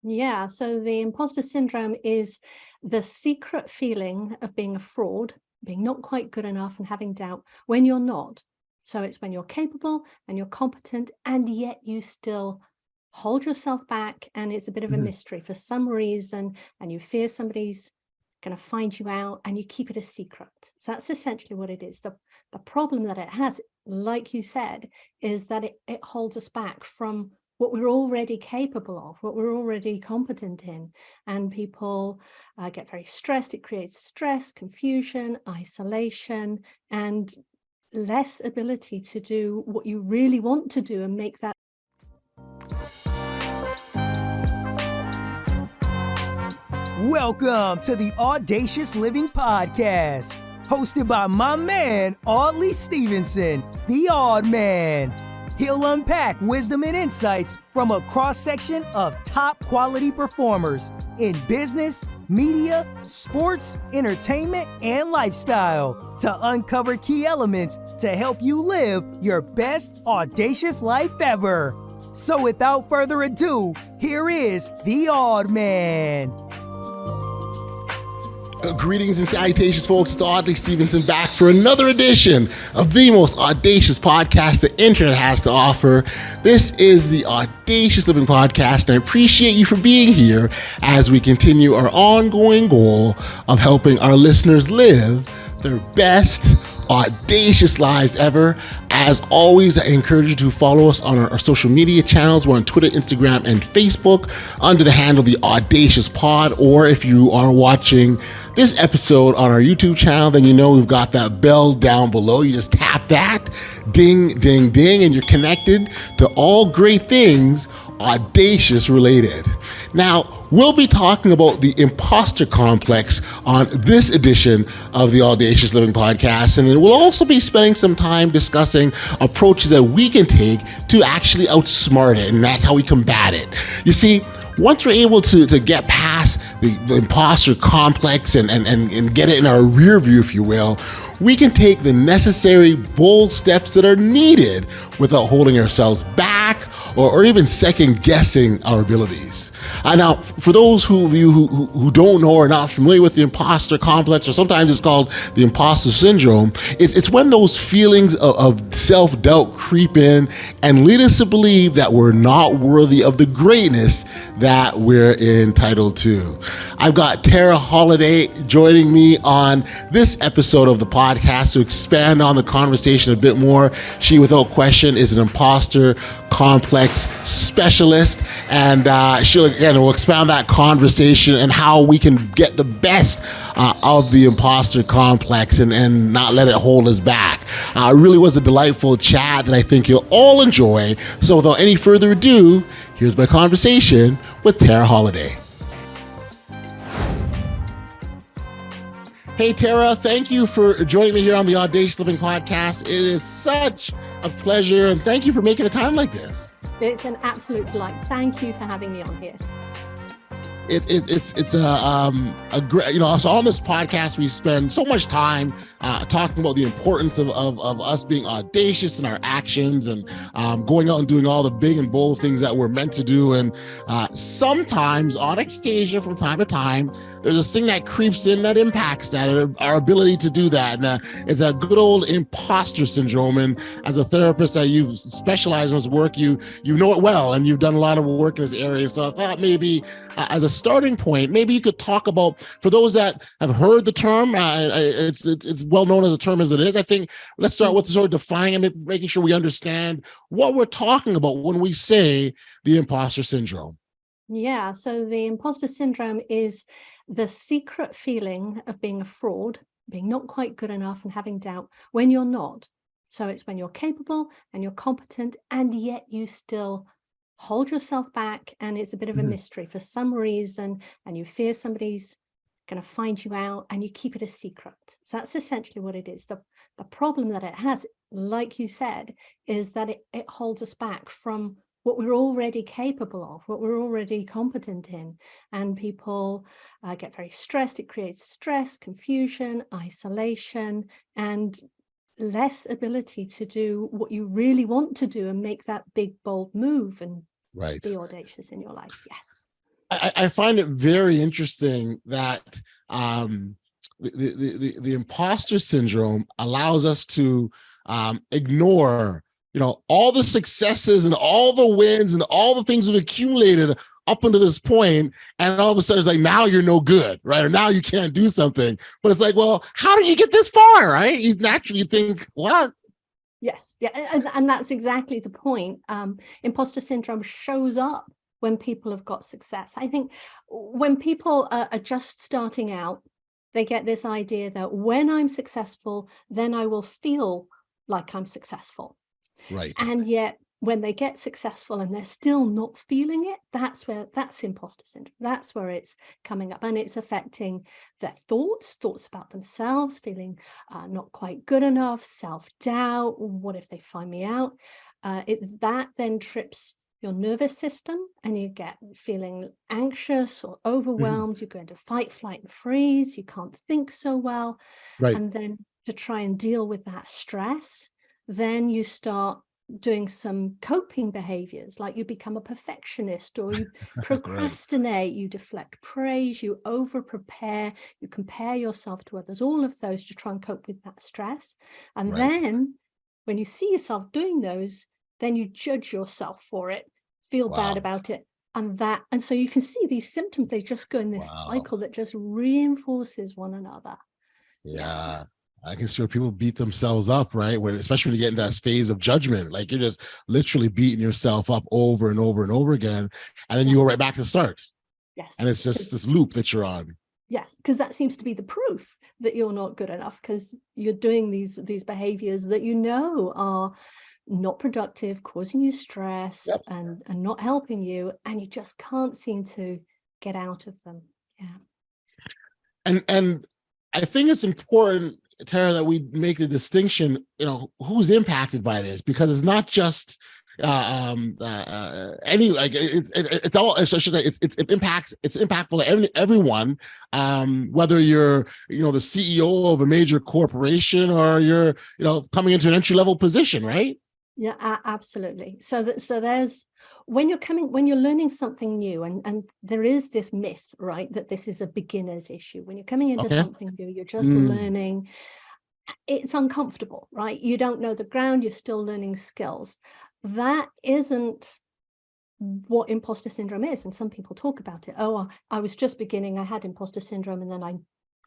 Yeah, so the imposter syndrome is the secret feeling of being a fraud, being not quite good enough and having doubt when you're not. So it's when you're capable and you're competent, and yet you still hold yourself back, and it's a bit of a Mhm. mystery for some reason, and you fear somebody's going to find you out and you keep it a secret. So that's essentially what it is. The problem that it has, like you said, is that it holds us back from what we're already capable of, what we're already competent in. And people get very stressed. It creates stress, confusion, isolation, and less ability to do what you really want to do and make that. Welcome to the Audacious Living Podcast, hosted by my man, Audley Stevenson, the Odd Man. He'll unpack wisdom and insights from a cross-section of top quality performers in business, media, sports, entertainment, and lifestyle to uncover key elements to help you live your best audacious life ever. So without further ado, here is the Odd Man. Greetings and salutations, folks. It's Audley Stevenson back for another edition of the most audacious podcast the internet has to offer. This is the Audacious Living Podcast, and I appreciate you for being here as we continue our ongoing goal of helping our listeners live their best audacious lives ever. As always, I encourage you to follow us on our social media channels. We're on Twitter, Instagram, and Facebook under the handle The Audacious Pod. Or if you are watching this episode on our YouTube channel, then you know we've got that bell down below. You just tap that, ding, ding, ding, and you're connected to all great things audacious related. Now, we'll be talking about the imposter complex on this edition of the Audacious Living Podcast, and we'll also be spending some time discussing approaches that we can take to actually outsmart it, and that's how we combat it. You see, once we're able to get past the imposter complex and get it in our rear view, if you will, we can take the necessary bold steps that are needed without holding ourselves back or even second guessing our abilities. Now, for those of you who don't know or are not familiar with the imposter complex, or sometimes it's called the imposter syndrome, it's when those feelings of self-doubt creep in and lead us to believe that we're not worthy of the greatness that we're entitled to. I've got Tara Halliday joining me on this episode of the podcast to expand on the conversation a bit more. She, without question, is an imposter complex specialist, and she'll again will expound that conversation and how we can get the best of the imposter complex and not let it hold us back. It really was a delightful chat that I think you'll all enjoy. So without any further ado, here's my conversation with Tara Halliday. Hey, Tara, thank you for joining me here on the Audacious Living Podcast. It is such a pleasure, and thank you for making the time like this. It's an absolute delight. Thank you for having me on here. It's a great, so on this podcast, we spend so much time talking about the importance of us being audacious in our actions and going out and doing all the big and bold things that we're meant to do. And sometimes, on occasion, from time to time, there's this thing that creeps in that impacts that, our ability to do that. And it's a good old imposter syndrome. And as a therapist that you specialize in this work, you know it well, and you've done a lot of work in this area. So I thought maybe as a starting point, maybe you could talk about, for those that have heard the term, it's well known as a term as it is. I think let's start with sort of defining and making sure we understand what we're talking about when we say the imposter syndrome. Yeah, so the imposter syndrome is the secret feeling of being a fraud, being not quite good enough and having doubt when you're not. So it's when you're capable and you're competent, and yet you still hold yourself back, and it's a bit of a mystery for some reason, and you fear somebody's going to find you out, and you keep it a secret. So that's essentially what it is. The problem that it has, like you said, is that it holds us back from what we're already capable of, what we're already competent in. And people get very stressed. It creates stress, confusion, isolation, and less ability to do what you really want to do and make that big, bold move and Right. be audacious in your life. Yes. I find it very interesting that the imposter syndrome allows us to ignore, all the successes and all the wins and all the things we've accumulated up until this point, and all of a sudden it's like, now you're no good, right? Or now you can't do something. But it's like, well, how did you get this far, right? You naturally think, what? Yes, yeah, and that's exactly the point. Imposter syndrome shows up when people have got success. I think when people are just starting out, they get this idea that when I'm successful, then I will feel like I'm successful. Right. And yet when they get successful and they're still not feeling it, that's imposter syndrome. That's where it's coming up, and it's affecting their thoughts about themselves, feeling not quite good enough, self-doubt. What if they find me out? That then trips your nervous system, and you get feeling anxious or overwhelmed. You go into fight, flight, and freeze. You can't think so well. Right. And then to try and deal with that stress, then you start doing some coping behaviors, like you become a perfectionist, or you procrastinate, you deflect praise, you over prepare, you compare yourself to others, all of those to try and cope with that stress. And then when you see yourself doing those, then you judge yourself for it, feel bad about it. And so you can see these symptoms, they just go in this cycle that just reinforces one another. Yeah. I can see where people beat themselves up, right? Especially when you get into that phase of judgment, like you're just literally beating yourself up over and over and over again. And then you go right back to the start. Yes. And it's just this loop that you're on. Yes, because that seems to be the proof that you're not good enough, because you're doing these behaviors that are not productive, causing you stress, and not helping you, and you just can't seem to get out of them. Yeah. And I think it's important, Tara, that we make the distinction, who's impacted by this, because it's not just any, like it's all, it's impactful to everyone, whether you're the CEO of a major corporation, or you're coming into an entry-level position, right? Yeah, absolutely. So there's, when you're learning something new, and there is this myth, right, that this is a beginner's issue. When you're coming into something new, you're just learning. It's uncomfortable, right? You don't know the ground, you're still learning skills. That isn't what imposter syndrome is. And some people talk about it. Oh, I was just beginning, I had imposter syndrome, and then I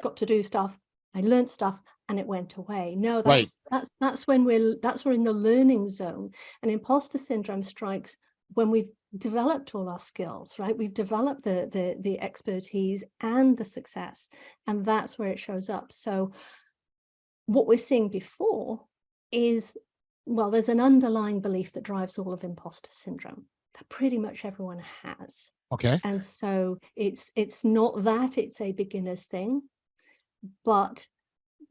got to do stuff, I learned stuff, and it went away. No, that's when we're in the learning zone. And imposter syndrome strikes when we've developed all our skills, right? We've developed the expertise and the success, and that's where it shows up. So what we're seeing before is, well, there's an underlying belief that drives all of imposter syndrome that pretty much everyone has. Okay. And so it's not that it's a beginner's thing, but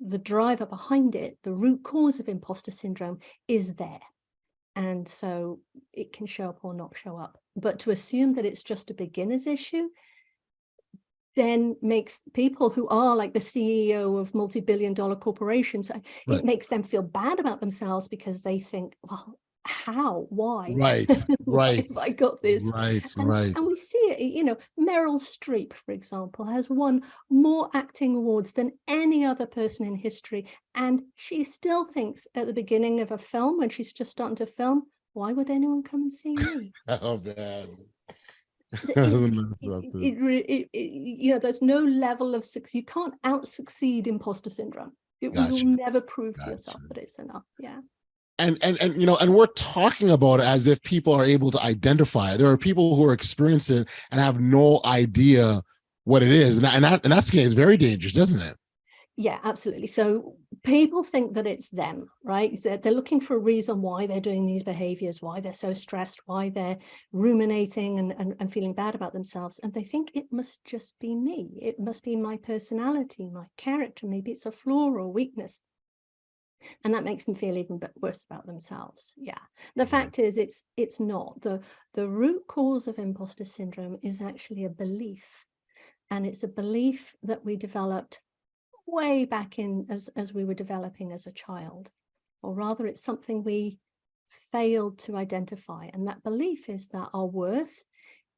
the driver behind it, the root cause of imposter syndrome, is there. And so it can show up or not show up. But to assume that it's just a beginner's issue then makes people who are like the CEO of multi-billion-dollar corporations, it makes them feel bad about themselves, because they think, well, how, why, why have I got this? And we see it, Meryl Streep, for example, has won more acting awards than any other person in history, and she still thinks at the beginning of a film, when she's just starting to film, why would anyone come and see me? Oh man. There's no level of success. You can't out-succeed imposter syndrome. It will never prove to yourself that it's enough. Yeah. And we're talking about it as if people are able to identify. There are people who are experiencing it and have no idea what it is, and that's very dangerous, doesn't it? Yeah, absolutely. So people think that it's them, right? They're looking for a reason why they're doing these behaviors, why they're so stressed, why they're ruminating and feeling bad about themselves. And they think it must just be me. It must be my personality, my character. Maybe it's a flaw or a weakness. And that makes them feel even worse about themselves. Yeah. The fact is, it's not. The root cause of imposter syndrome is actually a belief. And it's a belief that we developed way back in as we were developing as a child, or rather it's something we failed to identify. And that belief is that our worth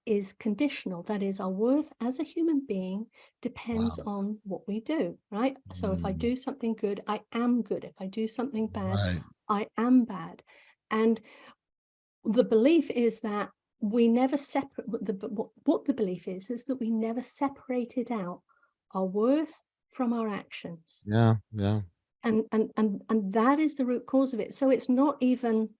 is conditional. That is, our worth as a human being depends Wow. on what we do, right? So if I do something good, I am good. If I do something bad, Right. I am bad. And the belief is that we never separate, what the belief is that we never separated out our worth from our actions. Yeah. Yeah. And that is the root cause of it. So it's not even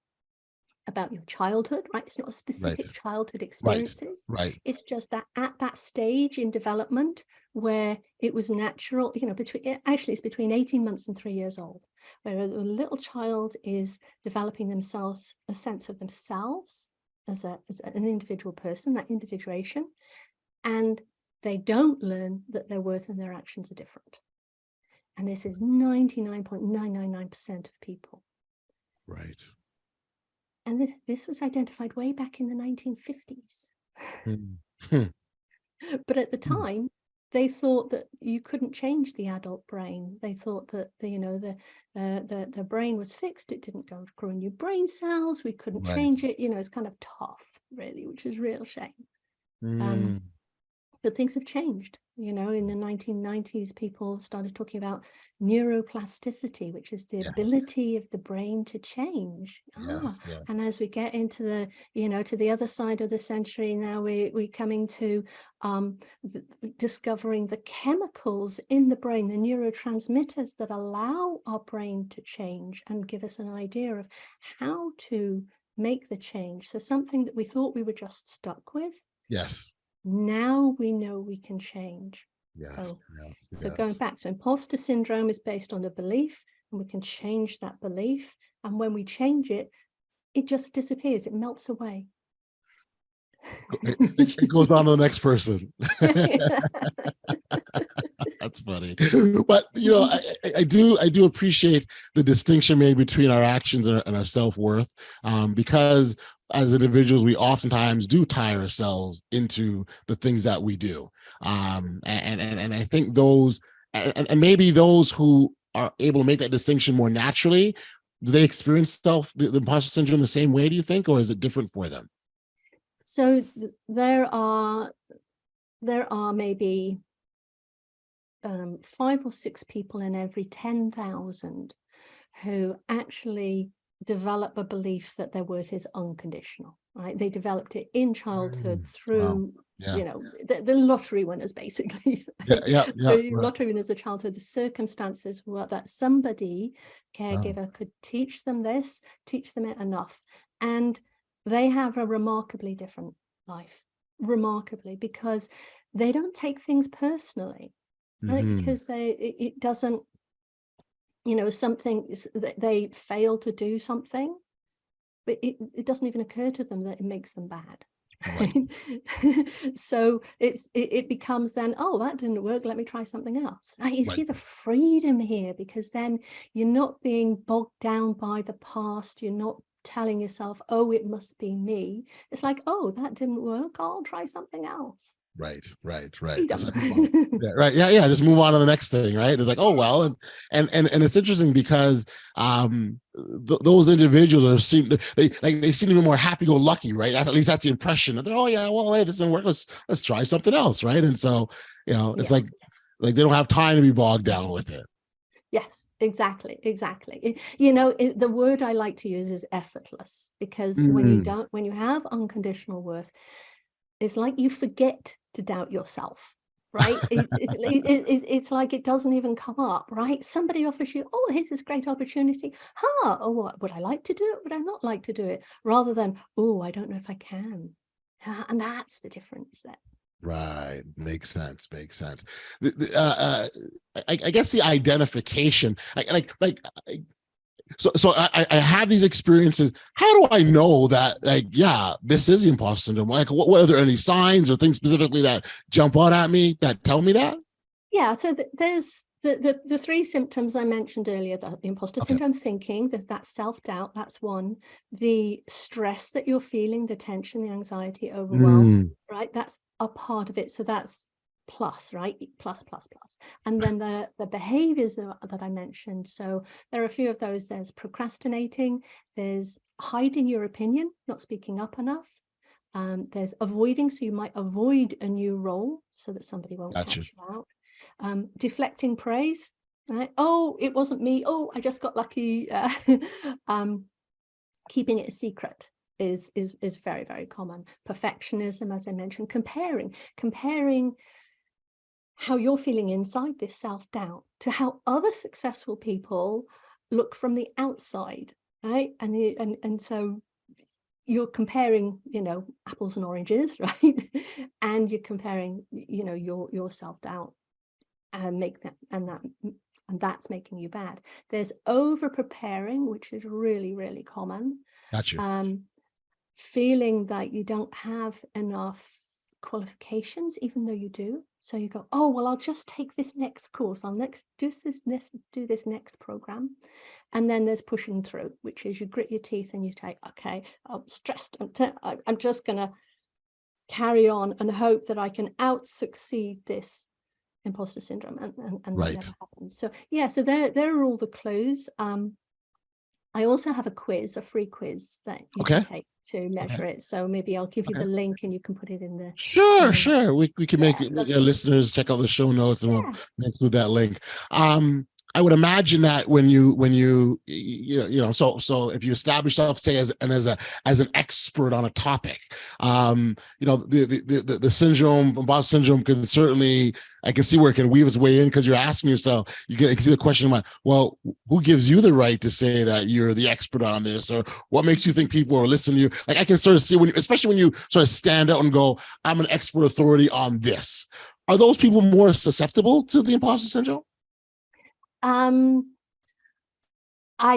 about your childhood, right? It's not a Right. specific childhood Right. experiences. Right. It's just that at that stage in development where it was natural, it's between 18 months and 3 years old, where a little child is developing themselves, a sense of themselves as an individual person, that individuation, and they don't learn that their worth and their actions are different. And this is 99.999% of people. Right. And this was identified way back in the 1950s. Hmm. But at the Hmm. time, they thought that you couldn't change the adult brain. They thought that the brain was fixed. It didn't grow new brain cells. We couldn't Right. change it. It's kind of tough, really, which is a real shame. Mm. But things have changed. In the 1990s, people started talking about neuroplasticity, which is the Yes. ability of the brain to change. Yes. Yes. And as we get into to the other side of the century, now we're coming to discovering the chemicals in the brain, the neurotransmitters that allow our brain to change and give us an idea of how to make the change. So something that we thought we were just stuck with, Yes. now we know we can change. Yes. So Yes. going back to imposter syndrome is based on a belief, and we can change that belief. And when we change it, it just disappears. It melts away. It goes on to the next person. That's funny. But I do appreciate the distinction made between our actions and our self-worth, because as individuals we oftentimes do tie ourselves into the things that we do, and I think those and maybe those who are able to make that distinction more naturally, do they experience the imposter syndrome the same way, do you think, or is it different for them? So there are maybe 5 or 6 people in every 10,000 who actually develop a belief that their worth is unconditional, right? They developed it in childhood Wow. through, Yeah. The lottery winners, basically. Yeah. Yeah. Yeah. The lottery winners of childhood, the circumstances were that somebody, caregiver, could teach them it enough. And they have a remarkably different life, because they don't take things personally, right? Mm-hmm. Because it doesn't, something they fail to do something, but it doesn't even occur to them that it makes them bad. Right. So it becomes then, oh, that didn't work, let me try something else. Right? You see Right. the freedom here, because then you're not being bogged down by the past. You're not telling yourself, oh, it must be me. It's like, oh, that didn't work, I'll try something else. Right. It's Freedom. like, yeah, right. Yeah. Just move on to the next thing. Right. It's like, oh, well, and it's interesting because those individuals they seem to be more happy-go-lucky, right? At least that's the impression that, oh yeah, well, hey, this didn't work. Let's try something else, right? And so it's like they don't have time to be bogged down with it. Yes, exactly. The word I like to use is effortless, because when you have unconditional worth, it's like you forget to doubt yourself, right? It's like it doesn't even come up, right? Somebody offers you, oh, here's this great opportunity. Oh, what would I like to do it? Would I not like to do it? Rather than, oh, I don't know if I can. And that's the difference there. Right. Makes sense. I guess the identification, so I have these experiences. How do I know that, this is the imposter syndrome? Like, what are there any signs or things specifically that jump out at me that tell me that? Yeah, so there's the 3 symptoms I mentioned earlier: the imposter syndrome thinking, that self-doubt, that's one; the stress that you're feeling, the tension, the anxiety, overwhelm, right? That's a part of it. So that's plus, right? Plus. And then the behaviors that I mentioned. So there are a few of those. There's procrastinating, there's hiding your opinion, not speaking up enough, There's avoiding, so you might avoid a new role so that somebody won't Gotcha. catch you out. Deflecting praise, right? Oh, it wasn't me. Oh, I just got lucky. Keeping it a secret is very, very common. Perfectionism, as I mentioned, comparing how you're feeling inside, this self-doubt, to how other successful people look from the outside, right? And so you're comparing, apples and oranges, right? And you're comparing, your self-doubt, and that's making you bad. There's over preparing, which is really, really common. Gotcha. Feeling that you don't have enough qualifications, even though you do. So you go, oh, well, I'll just take this next course. I'll do this next program. And then there's pushing through, which is you grit your teeth and you take, okay, I'm stressed. I'm just going to carry on and hope that I can out-succeed this imposter syndrome. And Right. that never happens. So yeah, so there are all the clues. I also have a quiz, a free quiz that you can take to measure it. So maybe I'll give you the link and you can put it in the. Sure. We can make our listeners check out the show notes and we'll include that link. I would imagine that when you so if you establish yourself, say as an expert on a topic, the syndrome, imposter syndrome, can certainly, I can see where it can weave its way in, because you're asking yourself, you can see the question about, well, who gives you the right to say that you're the expert on this, or what makes you think people are listening to you? Like, I can sort of see especially when you sort of stand out and go, I'm an expert authority on this. Are those people more susceptible to the imposter syndrome? I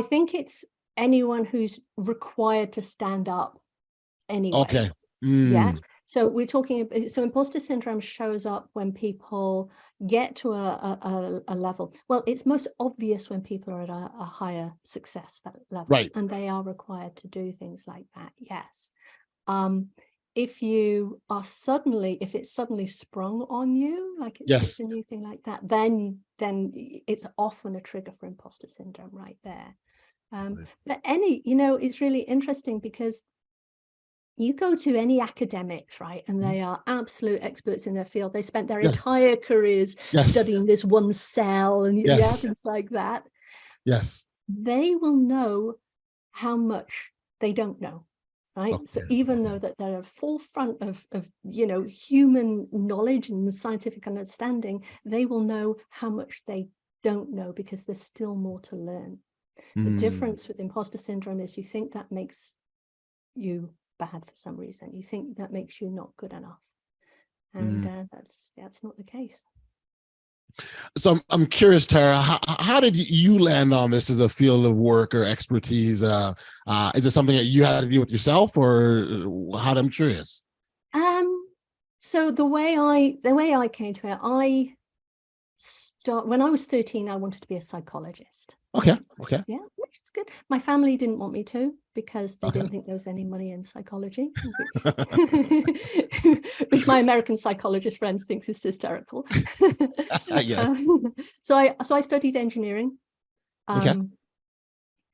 think it's anyone who's required to stand up anyway. Okay. Yeah. So we're talking, so imposter syndrome shows up when people get to a level. Well, it's most obvious when people are at a higher success level, Right. and they are required to do things like that. Yes. If it's suddenly sprung on you, like it's a new thing like that, then it's often a trigger for imposter syndrome right there. But it's really interesting, because you go to any academics, right, and they are absolute experts in their field. They spent their entire careers studying this one cell and things like that. Yes. They will know how much they don't know. Right. So even though that they're at forefront of human knowledge and scientific understanding, they will know how much they don't know, because there's still more to learn. The difference with imposter syndrome is you think that makes you bad for some reason. You think that makes you not good enough. And that's not the case. So I'm curious, Tara, how did you land on this as a field of work or expertise? Is it something that you had to deal with yourself, or I'm curious? So the way I came to it, when I was 13, I wanted to be a psychologist. Okay. Yeah, which is good. My family didn't want me to, because they didn't think there was any money in psychology, which my American psychologist friends thinks is hysterical. So I studied engineering, and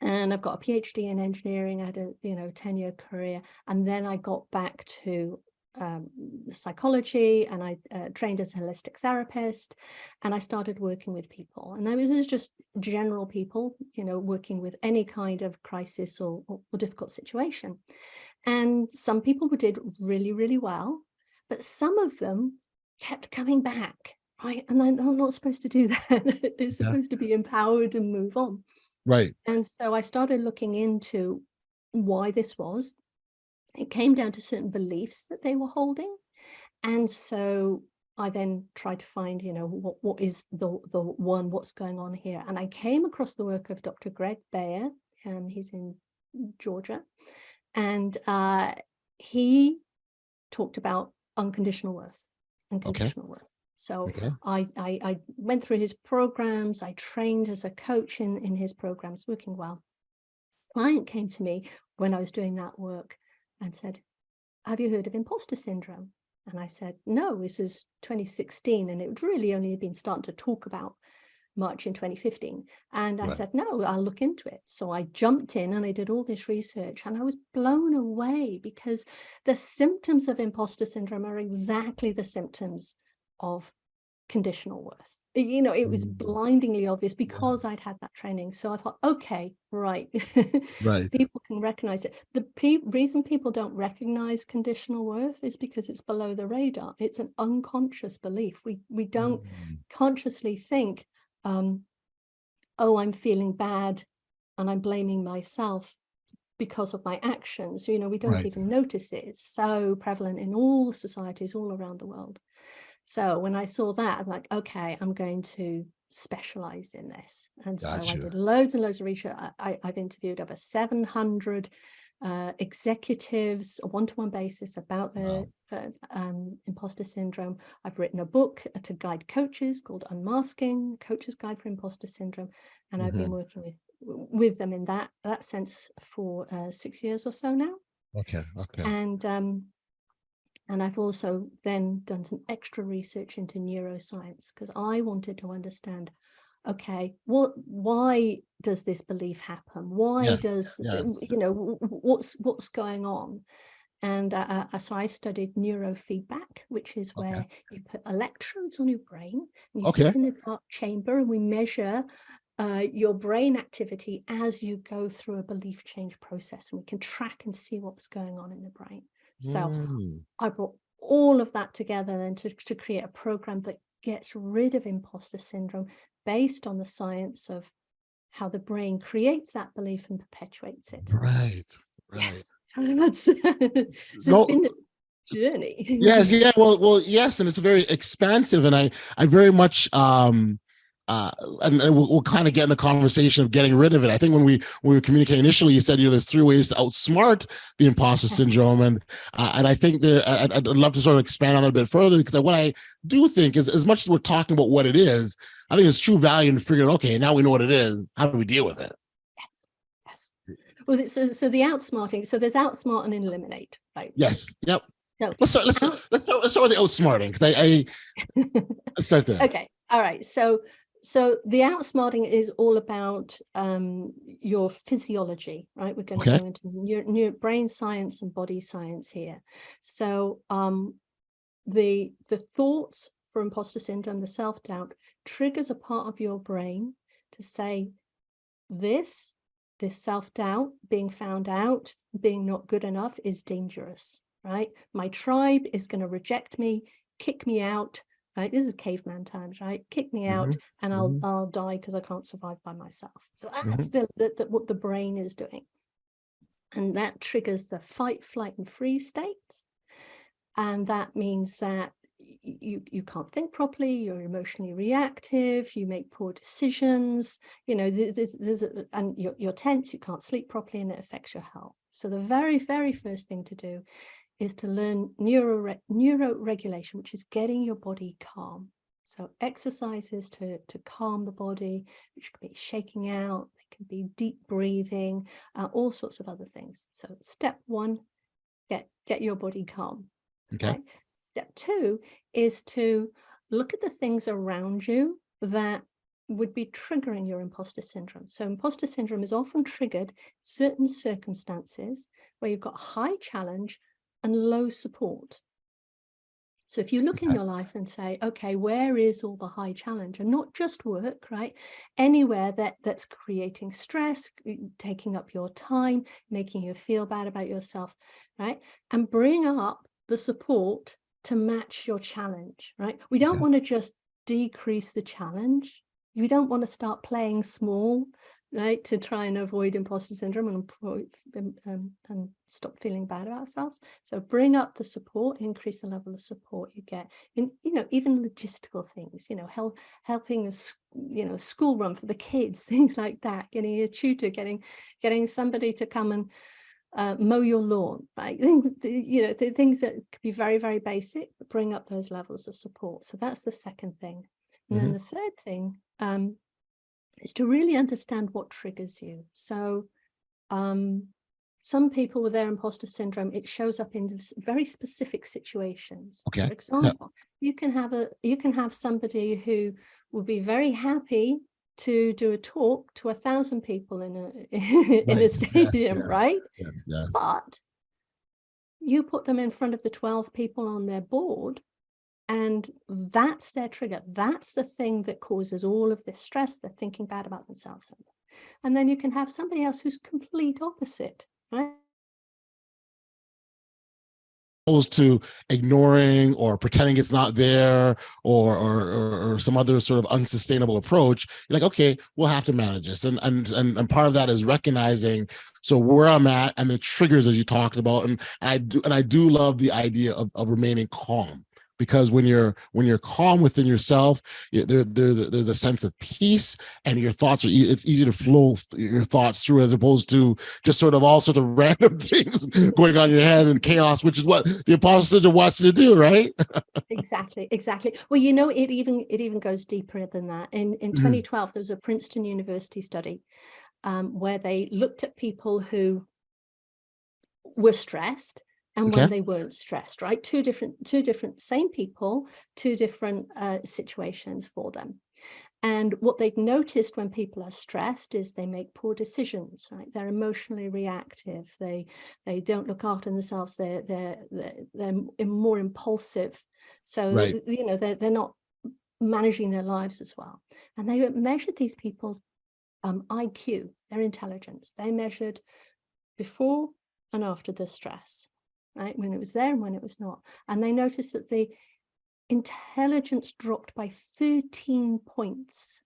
I've got a PhD in engineering. I had a 10-year career, and then I got back to psychology, and I trained as a holistic therapist, and I started working with people. And this is just general people, working with any kind of crisis or difficult situation. And some people did really, really well, but some of them kept coming back, right? And I'm not supposed to do that. They're supposed to be empowered and move on. Right. And so I started looking into why this was. It came down to certain beliefs that they were holding. And so I then tried to find, what is what's going on here. And I came across the work of Dr. Greg Bayer. He's in Georgia. And he talked about unconditional worth. So I went through his programs. I trained as a coach in his programs, working well. A client came to me when I was doing that work and said, have you heard of imposter syndrome? And I said, no, this is 2016. And it really only been starting to talk about March in 2015. And I Right. said, no, I'll look into it. So I jumped in and I did all this research, and I was blown away because the symptoms of imposter syndrome are exactly the symptoms of conditional worth. You know, it was blindingly obvious because I'd had that training. So I thought, okay, right. Right. People can recognize it. The reason people don't recognize conditional worth is because it's below the radar. It's an unconscious belief. We don't consciously think, oh, I'm feeling bad and I'm blaming myself because of my actions. You know, we don't Right. even notice it. It's so prevalent in all societies all around the world. So when I saw that, I'm like, okay, I'm going to specialize in this. And so I did loads and loads of research. I've interviewed over 700 executives, a one-to-one basis about the imposter syndrome. I've written a book to guide coaches called Unmasking, Coach's Guide for Imposter Syndrome. And I've been working with them in that sense for 6 years or so now. Okay. And I've also then done some extra research into neuroscience because I wanted to understand, okay, why does this belief happen? Why does, you know, what's going on? And so I studied neurofeedback, which is where you put electrodes on your brain and you sit in a dark chamber and we measure your brain activity as you go through a belief change process, and we can track and see what's going on in the brain. So I brought all of that together then to create a program that gets rid of imposter syndrome based on the science of how the brain creates that belief and perpetuates it. Right. Yes. That's, so it's been a journey. Yes. Yeah. Well, yes. And it's very expansive. And I very much, and we'll kind of get in the conversation of getting rid of it. I think when we were communicating initially, you said, you know, there's 3 ways to outsmart the imposter syndrome, and I think I'd love to sort of expand on that a bit further, because what I do think is, as much as we're talking about what it is, I think there's true value in figuring, okay, now we know what it is, how do we deal with it? Yes. Well, so the outsmarting. So there's outsmart and eliminate, right? Yes. Yep. So Let's start with the outsmarting, because let's start there. Okay. All right. So the outsmarting is all about your physiology, right? We're going to go into new brain science and body science here. So the thoughts for imposter syndrome, the self-doubt, triggers a part of your brain to say, this self-doubt, being found out, being not good enough, is dangerous, right? My tribe is going to reject me, kick me out. Right, this is caveman times, right? Kick me out and I'll die because I can't survive by myself. So that's what the brain is doing. And that triggers the fight, flight, and freeze states. And that means that you can't think properly, you're emotionally reactive, you make poor decisions, you know, and you're tense, you can't sleep properly, and it affects your health. So the very, very first thing to do is to learn neuroregulation, which is getting your body calm. So exercises to calm the body, which could be shaking out, it can be deep breathing, all sorts of other things. So step 1, get your body calm. Okay. Right? Step 2 is to look at the things around you that would be triggering your imposter syndrome. So imposter syndrome is often triggered certain circumstances where you've got high challenge and low support. So if you look in your life and say, okay, where is all the high challenge? And not just work, right? Anywhere that's creating stress, taking up your time, making you feel bad about yourself, right? And bring up the support to match your challenge, right? We don't want to just decrease the challenge. We don't want to start playing small, right, to try and avoid imposter syndrome and stop feeling bad about ourselves. So bring up the support, increase the level of support you get in, you know, even logistical things, you know, helping a school run for the kids, things like that, getting a tutor, getting somebody to come and mow your lawn, right? You know, the things that could be very, very basic, but bring up those levels of support. So that's the second thing. And then the third thing is to really understand what triggers you. So some people with their imposter syndrome, it shows up in very specific situations. Okay. For example, you can have somebody who will be very happy to do a talk to 1,000 people in a stadium, right? Yes. But you put them in front of the 12 people on their board, and that's their trigger. That's the thing that causes all of this stress. They're thinking bad about themselves. And then you can have somebody else who's complete opposite, right? Opposed to ignoring or pretending it's not there, or some other sort of unsustainable approach. You're like, okay, we'll have to manage this, and part of that is recognizing so where I'm at and the triggers, as you talked about, and I do love the idea of remaining calm, because when you're calm within yourself, there's a sense of peace, and your thoughts it's easy to flow your thoughts through, as opposed to just sort of all sorts of random things going on in your head and chaos, which is what the imposter syndrome wants you to do, right? Exactly. Well, it even goes deeper than that. In 2012, there was a Princeton University study where they looked at people who were stressed and when they weren't stressed, right? Two different same people, two different situations for them. And what they'd noticed when people are stressed is they make poor decisions, right? They're emotionally reactive. They don't look after themselves. They're more impulsive. So Right. they're not managing their lives as well. And they measured these people's IQ, their intelligence. They measured before and after the stress, right? When it was there and when it was not. And they noticed that the intelligence dropped by 13 points.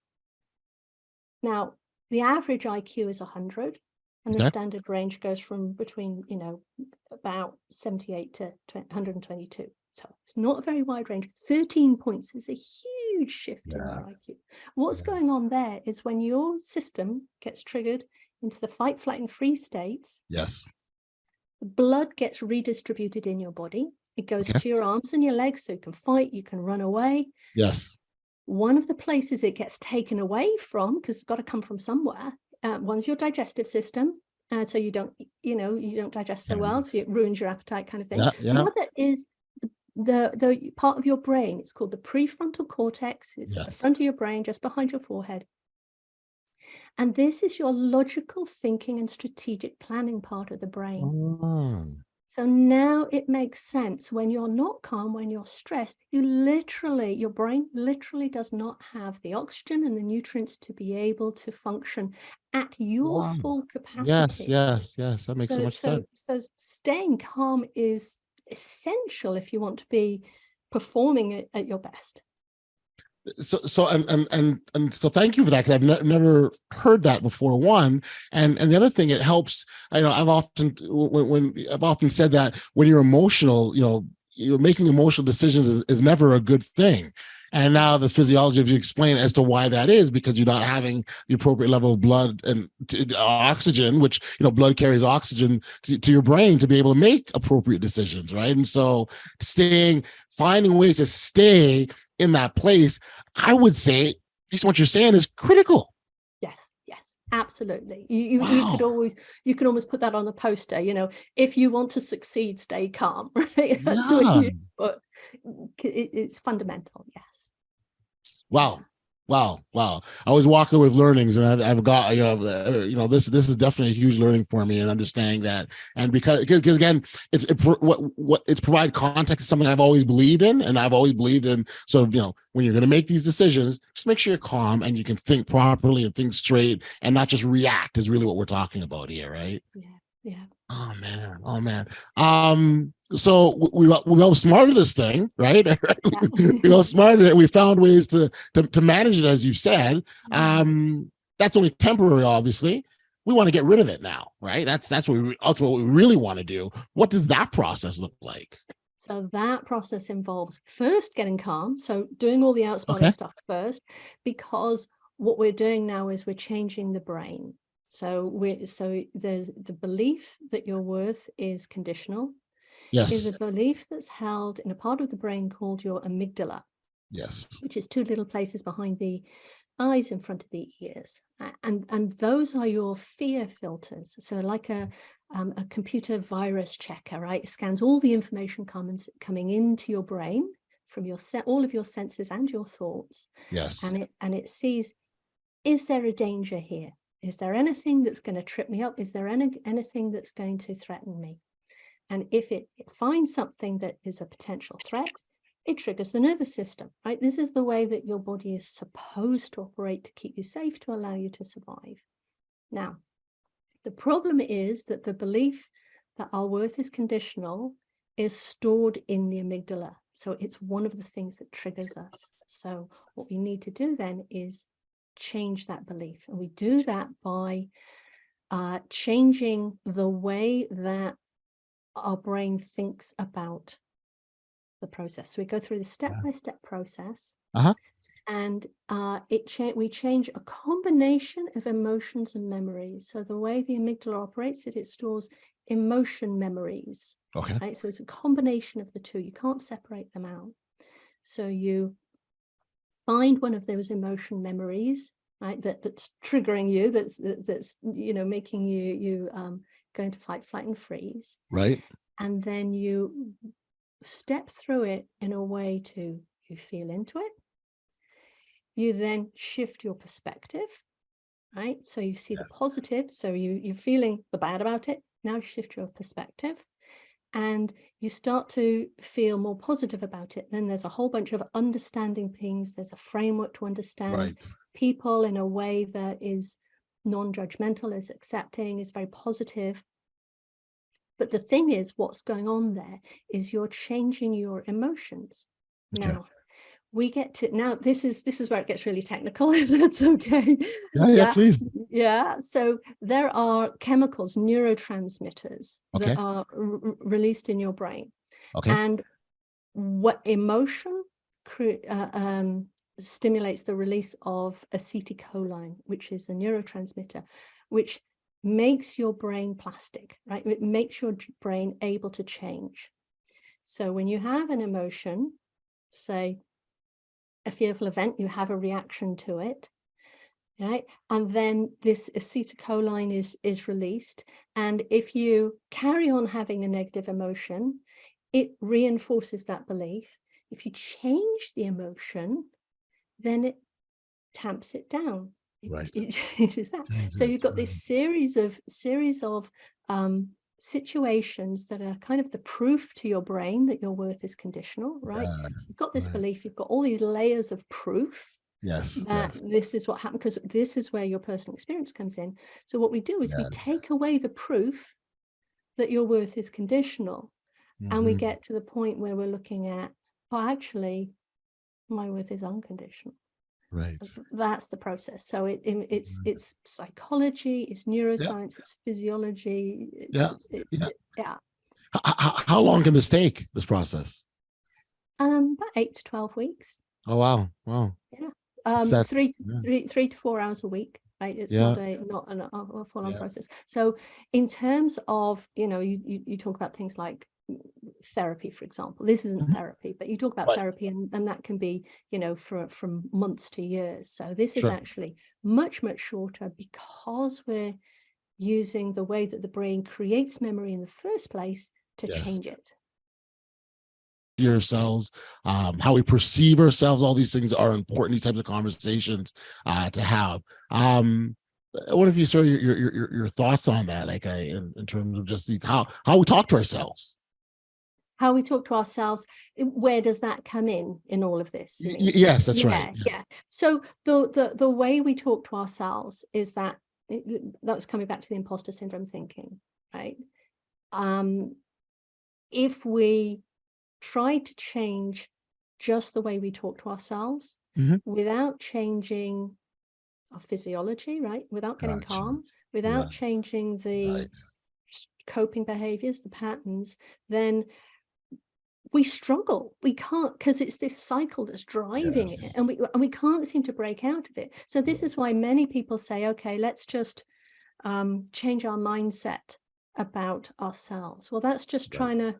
Now, the average IQ is 100, and the standard range goes from between, about 78 to 122. So it's not a very wide range. 13 points is a huge shift in your IQ. What's going on there is when your system gets triggered into the fight, flight, and freeze states, Yes. the blood gets redistributed in your body. It goes to your arms and your legs, so you can fight, you can run away. Yes. One of the places it gets taken away from, because it's got to come from somewhere, one's your digestive system, so you don't digest so well, so it ruins your appetite, kind of thing. The other is the part of your brain. It's called the prefrontal cortex. It's at the front of your brain, just behind your forehead. And this is your logical thinking and strategic planning part of the brain. So now it makes sense. When you're not calm, when you're stressed, your brain literally does not have the oxygen and the nutrients to be able to function at your full capacity. Yes. That makes so much sense. So staying calm is essential if you want to be performing at your best. So so thank you for that, because I've never heard that before. One, and the other thing, it helps. I've often said that when you're emotional, you're making emotional decisions is never a good thing. And now the physiology of you explain as to why that is, because you're not having the appropriate level of blood and oxygen, which, blood carries oxygen to your brain to be able to make appropriate decisions, right? And so finding ways to stay in that place, I would say, at least what you're saying, is critical. Yes, absolutely. You could almost put that on a poster, if you want to succeed, stay calm, right? That's what it's fundamental. Yes. Wow. I always walk away with learnings, and I've got, this is definitely a huge learning for me, and understanding that. And because again, it's provide context is something I've always believed in, and I've always believed in. So, when you're going to make these decisions, just make sure you're calm and you can think properly and think straight and not just react, is really what we're talking about here, right? Yeah. Oh man. So we outsmarted this thing, right? We outsmarted it. We found ways to manage it, as you said. That's only temporary, obviously. We want to get rid of it now, right? That's what ultimately what we really want to do. What does that process look like? So that process involves first getting calm. So doing all the outsmarting stuff first, because what we're doing now is we're changing the brain. So there's the belief that your worth is conditional. Yes. Is a belief that's held in a part of the brain called your amygdala. Yes. Which is two little places behind the eyes, in front of the ears. And those are your fear filters. So like a a computer virus checker, right? It scans all the information coming into your brain from all of your senses and your thoughts. Yes. And it sees, is there a danger here? Is there anything that's going to trip me up? Is there anything that's going to threaten me? And if it finds something that is a potential threat, it triggers the nervous system, right? This is the way that your body is supposed to operate to keep you safe, to allow you to survive. Now, the problem is that the belief that our worth is conditional is stored in the amygdala. So it's one of the things that triggers us. So what we need to do then is change that belief. And we do that by changing the way that our brain thinks about the process. So we go through the step-by-step process, and we change a combination of emotions and memories. So the way the amygdala operates, it stores emotion memories. Okay. Right? So it's a combination of the two. You can't separate them out. So you find one of those emotion memories, right? That's triggering you. That's making you going to fight, flight, and freeze. Right. And then you step through it in a way to you feel into it. You then shift your perspective, right? So you see the positive. So you're feeling the bad about it. Now shift your perspective and you start to feel more positive about it. Then there's a whole bunch of understanding things. There's a framework to understand people in a way that is non-judgmental, is accepting, is very positive. But the thing is, what's going on there is you're changing your emotions. Now, we get to, now this is where it gets really technical, if that's okay. Yeah, please. Yeah, so there are chemicals, neurotransmitters that are released in your brain. And what emotion stimulates the release of acetylcholine, which is a neurotransmitter, which makes your brain plastic, right? It makes your brain able to change. So when you have an emotion, say a fearful event, you have a reaction to it, right? And then this acetylcholine is released. And if you carry on having a negative emotion, it reinforces that belief. If you change the emotion, then it tamps it down. Right. It is that. So you've got this series of situations that are kind of the proof to your brain that your worth is conditional, right? You've got this belief, you've got all these layers of proof that this is what happened, because this is where your personal experience comes in. So what we do is we take away the proof that your worth is conditional, and we get to the point where we're looking at, oh, actually, my worth is unconditional. Right. That's the process. So it's psychology, it's neuroscience, it's physiology. How long can this take, this process? About 8 to 12 weeks. Oh wow. Yeah. 3 to 4 hours a week. Right. It's not a full-on process. So in terms of, you talk about things like therapy, for example. This isn't therapy, but you talk about therapy, and that can be, from months to years. So this is actually much, much shorter, because we're using the way that the brain creates memory in the first place to change it. Yourselves, how we perceive ourselves, all these things are important, these types of conversations to have. What if you share your thoughts on that, like in terms of just how we talk to ourselves? How we talk to ourselves, where does that come in all of this? Yes, that's right. Yeah. So the way we talk to ourselves is that was coming back to the imposter syndrome thinking, right? If we try to change just the way we talk to ourselves without changing our physiology, right? Without getting calm, without changing the coping behaviors, the patterns, then we struggle. We can't, because it's this cycle that's driving it, and we can't seem to break out of it. So this is why many people say, okay, let's just change our mindset about ourselves. Well, that's just trying to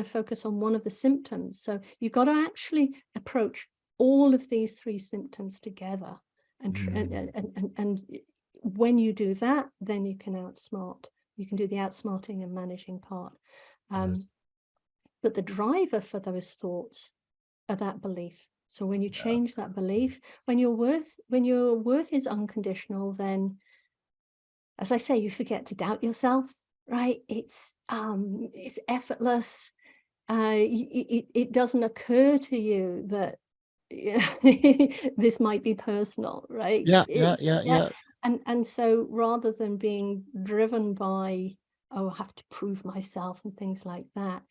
focus on one of the symptoms. So you've got to actually approach all of these 3 symptoms together, and when you do that, then you can outsmart You can do the outsmarting and managing part. Yes. But the driver for those thoughts are that belief. So when you change that belief, when your worth is unconditional, then, as I say, you forget to doubt yourself, right? It's effortless. It doesn't occur to you that this might be personal, right? Yeah, yeah, yeah, yeah. And so rather than being driven by, oh, I have to prove myself and things like that,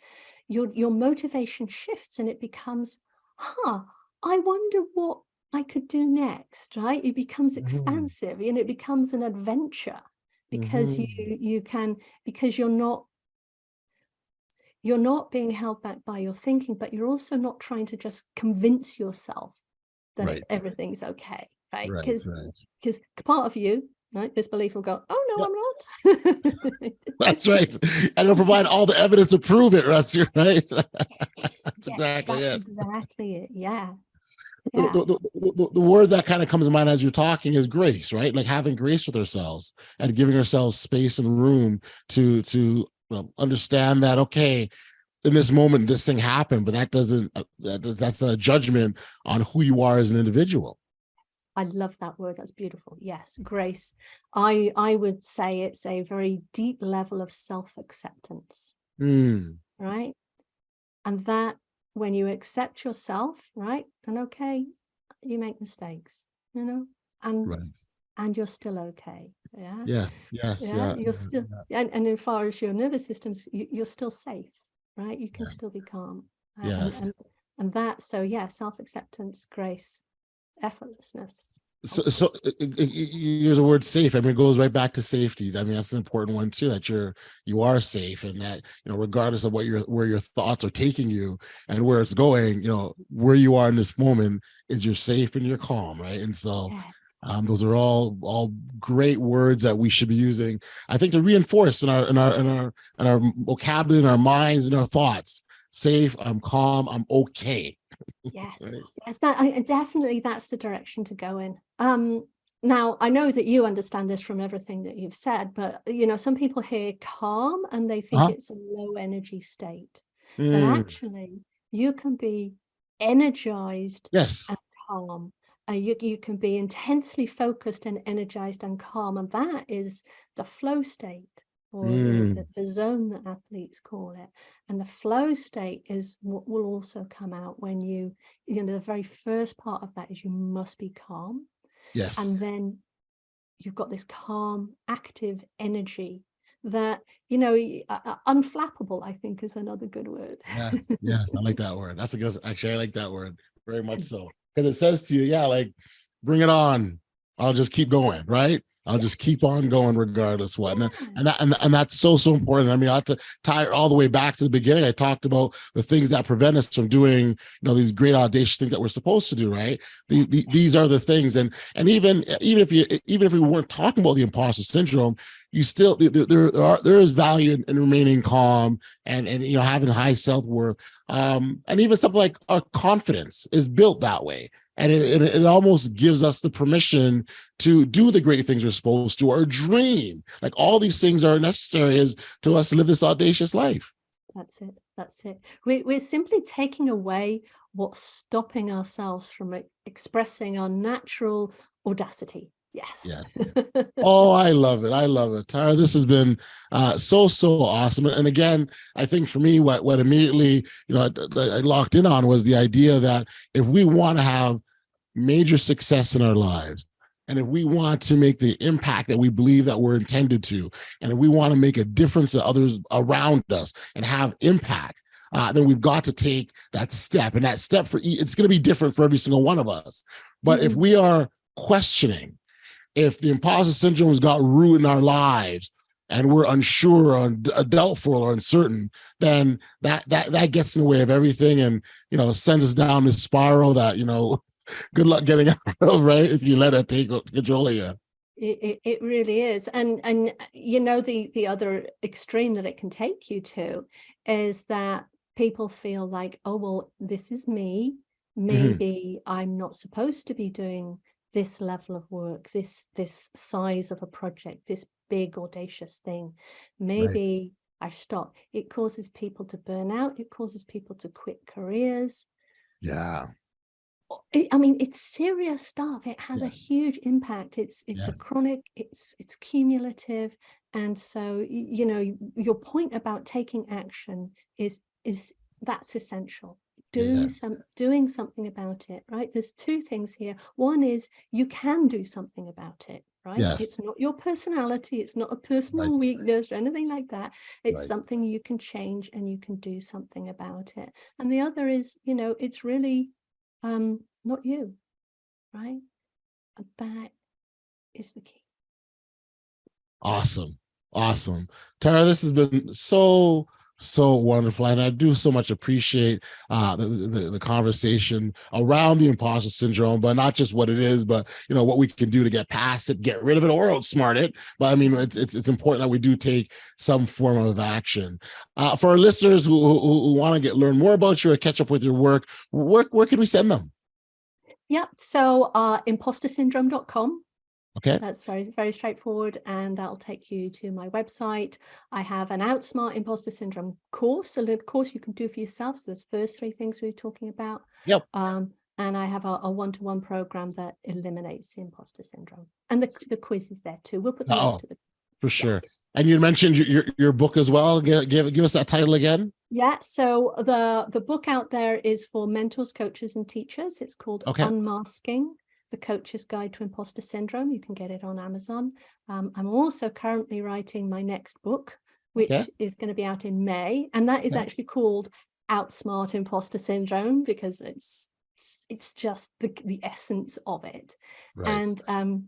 your motivation shifts and it becomes, I wonder what I could do next, right? It becomes Mhm. expansive and it becomes an adventure because Mhm. you can, because you're not being held back by your thinking, but you're also not trying to just convince yourself that Right, everything's okay, right? right, right. Because part of you, right, this belief will go, oh Yeah, no, I'm not. that's right. And it'll provide all the evidence to prove it. That's right. That's Yes, exactly that's it. exactly it. Yeah, The, yeah. the, the word that kind of comes to mind as you're talking is grace, right? Like having grace with ourselves and giving ourselves space and room to understand that, okay, in this moment, this thing happened, but that doesn't, that's a judgment on who you are as an individual. I love that word. That's beautiful. Yes, grace. I would say it's a very deep level of self-acceptance, Mm, right? And that when you accept yourself, right? And okay, you make mistakes, and right. and you're still okay. Yeah. Yes, yes, Yeah, yeah, you're still, and as far as your nervous systems, you're still safe, right? You can yes, still be calm. And yes. that, so yeah, self-acceptance, grace, effortlessness. So here's a word safe. I mean, it goes right back to safety. I mean, that's an important one too, that you are safe, and that, regardless of where your thoughts are taking you and where it's going, where you are in this moment is you're safe and you're calm, right? And so Yes. those are all great words that we should be using, I think, to reinforce in our vocabulary, in our minds, in our thoughts. Safe, I'm calm, I'm okay. Yes. Right? Yes, definitely that's the direction to go in. Now I know that you understand this from everything that you've said, but some people hear calm and they think Uh-huh. it's a low energy state. But Mm, actually you can be energized yes. and calm. You can be intensely focused and energized and calm, and that is the flow state, or Mm, the zone that athletes call it. And the flow state is what will also come out when the very first part of that is you must be calm, yes. and then you've got this calm, active energy that unflappable, I think, is another good word. Yes, yes, I like that word. That's a good. Actually, I like that word very much so, because it says to you, yeah, like, bring it on. I'll just keep going, right? I'll just Yes. keep on going regardless what. Yeah. And that's so important. I mean, I have to tie it all the way back to the beginning. I talked about the things that prevent us from doing, these great audacious things that we're supposed to do, right? These are the things, and even if we weren't talking about the imposter syndrome, you still there is value in remaining calm and having high self-worth, and even something like our confidence is built that way, and it almost gives us the permission to do the great things we're supposed to, or dream. Like, all these things are necessary as to us to live this audacious life. That's it. That's it. We're simply taking away what's stopping ourselves from expressing our natural audacity. Yes. Yes. Oh, I love it. I love it. Tara, this has been so awesome. And again, I think for me, what immediately, I locked in on was the idea that if we want to have major success in our lives, and if we want to make the impact that we believe that we're intended to, and if we want to make a difference to others around us and have impact, then we've got to take that step. And that step it's going to be different for every single one of us. But if we are questioning, if the imposter syndrome has got root in our lives, and we're unsure or doubtful or uncertain, then that gets in the way of everything, and sends us down this spiral that good luck getting out of, right? If you let it take control of you. It really is. And the other extreme that it can take you to is that people feel like, oh, well, this is me. Mhm. Maybe I'm not supposed to be doing this level of work, this size of a project, this big audacious thing. Right. Maybe I stop. It causes people to burn out. It causes people to quit careers. Yeah. I mean, it's serious stuff. It has a Yes. huge impact. It's a Yes. chronic, it's cumulative. And so, you know, your point about taking action is that's essential. Yes. Doing something about it, right? There's two things here. One is you can do something about it, right? Yes. It's not your personality. It's not a personal Right. weakness or anything like that. It's Right. something you can change and you can do something about it. And the other is, you know, it's really not you, right? And that is the key. Awesome. Awesome. Tara, this has been so wonderful. And I do so much appreciate the conversation around the imposter syndrome, but not just what it is, but you know, what we can do to get past it, get rid of it, or outsmart it. But I mean, it's important that we do take some form of action. For our listeners who want to learn more about you or catch up with your work, where can we send them? Yeah, so impostersyndrome.com. Okay. That's very, very straightforward, and that'll take you to my website. I have an Outsmart Imposter Syndrome course, a little course you can do for yourself. So those first three things we were talking about. Yep. And I have a one-to-one program that eliminates the imposter syndrome, and the quiz is there too. We'll put the links to the for sure. Yes. And you mentioned your book as well. Give us that title again. Yeah, so the book out there is for mentors, coaches, and teachers. It's called Unmasking: The Coach's Guide to Imposter Syndrome. You can get it on Amazon. I'm also currently writing my next book, which is going to be out in May, and that is actually called Outsmart Imposter Syndrome, because it's just the essence of it. Right. And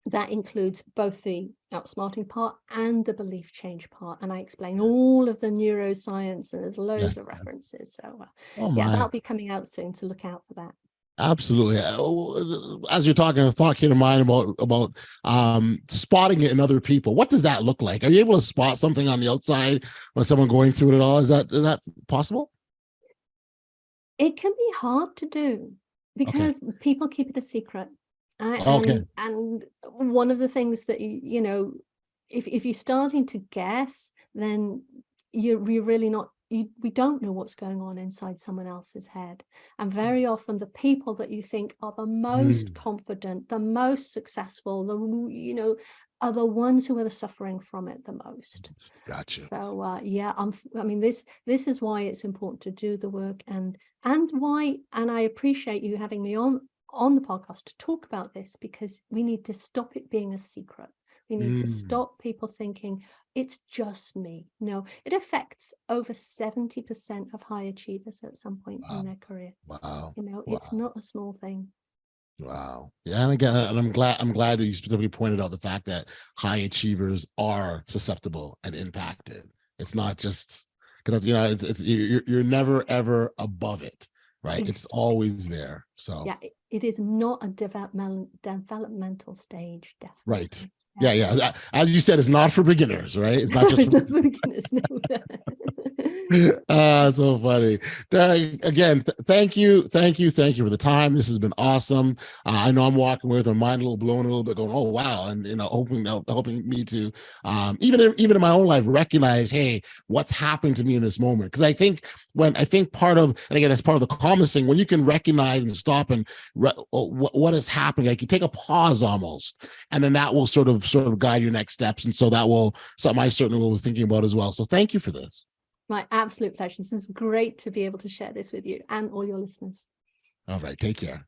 that includes both the outsmarting part and the belief change part. And I explain all of the neuroscience, and there's loads of references. So yeah, that'll be coming out soon, so look out for that. Absolutely. As you're talking, a thought came to mind about spotting it in other people. What does that look like? Are you able to spot something on the outside when someone going through it at all? Is that possible? It can be hard to do because people keep it a secret. And one of the things that, you know, if you're starting to guess, then you're really not, we don't know what's going on inside someone else's head. And very often the people that you think are the most confident, the most successful, you know, are the ones who are suffering from it the most. Gotcha. So yeah, I mean, this is why it's important to do the work, and I appreciate you having me on the podcast to talk about this, because we need to stop it being a secret. We need to stop people thinking it's just me. No, it affects over 70% of high achievers at some point in their career. Wow. You know, it's not a small thing. Wow. Yeah. And again, and I'm glad that you specifically pointed out the fact that high achievers are susceptible and impacted. It's not just because, you know, it's you're never ever above it, right? Exactly. It's always there. So yeah, it is not a developmental stage, definitely. Right. Yeah. As you said, it's not for beginners, right? It's not just for beginners. No. So funny. Again, thank you for the time. This has been awesome. I know I'm walking away with my mind a little blown, a little bit, going, oh wow, and you know, hoping me to even in my own life recognize, hey, what's happening to me in this moment? Because I think part of, and again, that's part of the calmness thing, when you can recognize and stop and what is happening, like you take a pause almost, and then that will sort of guide your next steps. And so that will something I certainly will be thinking about as well. So thank you for this. My absolute pleasure. This is great to be able to share this with you and all your listeners. All right. Take care.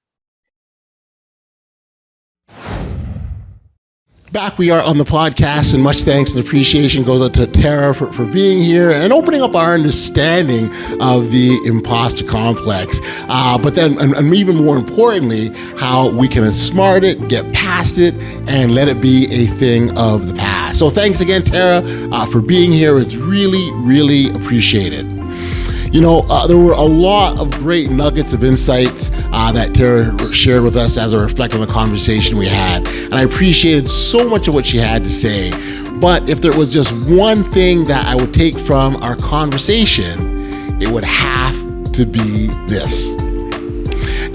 Back we are on the podcast, and much thanks and appreciation goes out to Tara for being here and opening up our understanding of the imposter complex. But then, and even more importantly, how we can outsmart it, get past it, and let it be a thing of the past. So thanks again, Tara, for being here. It's really, really appreciated. You know, there were a lot of great nuggets of insights that Tara shared with us as I reflect on the conversation we had. And I appreciated so much of what she had to say. But if there was just one thing that I would take from our conversation, it would have to be this.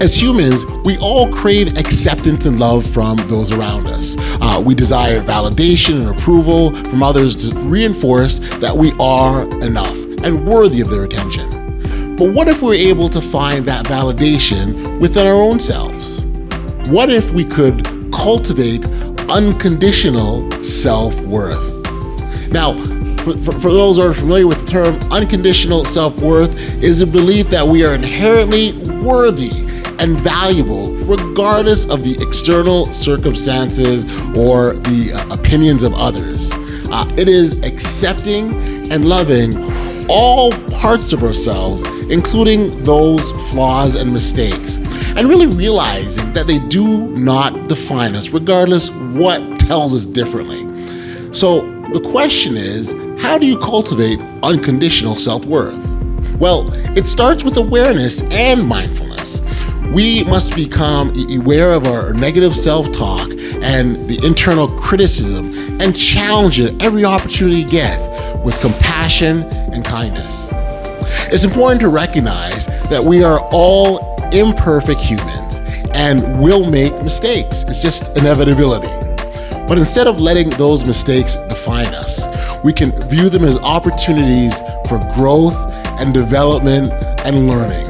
As humans, we all crave acceptance and love from those around us. We desire validation and approval from others to reinforce that we are enough and worthy of their attention. But what if we're able to find that validation within our own selves? What if we could cultivate unconditional self-worth? Now, for those who are familiar with the term, unconditional self-worth is a belief that we are inherently worthy and valuable regardless of the external circumstances or the opinions of others. It is accepting and loving all parts of ourselves, including those flaws and mistakes, and really realizing that they do not define us regardless what tells us differently. So the question is, how do you cultivate unconditional self-worth? Well, it starts with awareness and mindfulness. We must become aware of our negative self-talk and the internal criticism and challenge it every opportunity to get with compassion and kindness. It's important to recognize that we are all imperfect humans and will make mistakes. It's just inevitability. But instead of letting those mistakes define us, we can view them as opportunities for growth and development and learning.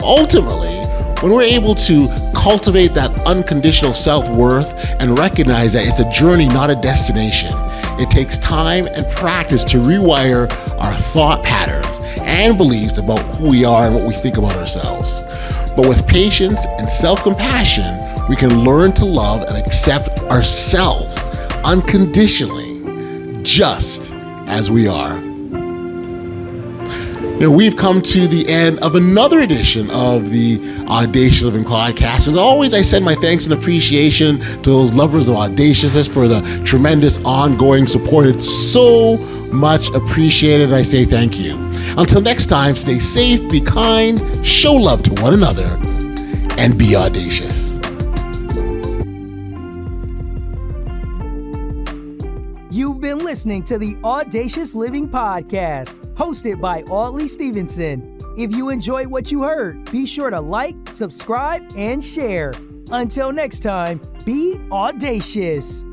Ultimately, when we're able to cultivate that unconditional self-worth and recognize that it's a journey, not a destination, it takes time and practice to rewire our thought patterns and beliefs about who we are and what we think about ourselves. But with patience and self-compassion, we can learn to love and accept ourselves unconditionally, just as we are. We've come to the end of another edition of the Audacious Living Podcast. As always, I send my thanks and appreciation to those lovers of Audaciousness for the tremendous ongoing support. It's so much appreciated. I say thank you. Until next time, stay safe, be kind, show love to one another, and be audacious. You've been listening to the Audacious Living Podcast, hosted by Audley Stevenson. If you enjoyed what you heard, be sure to like, subscribe, and share. Until next time, be audacious.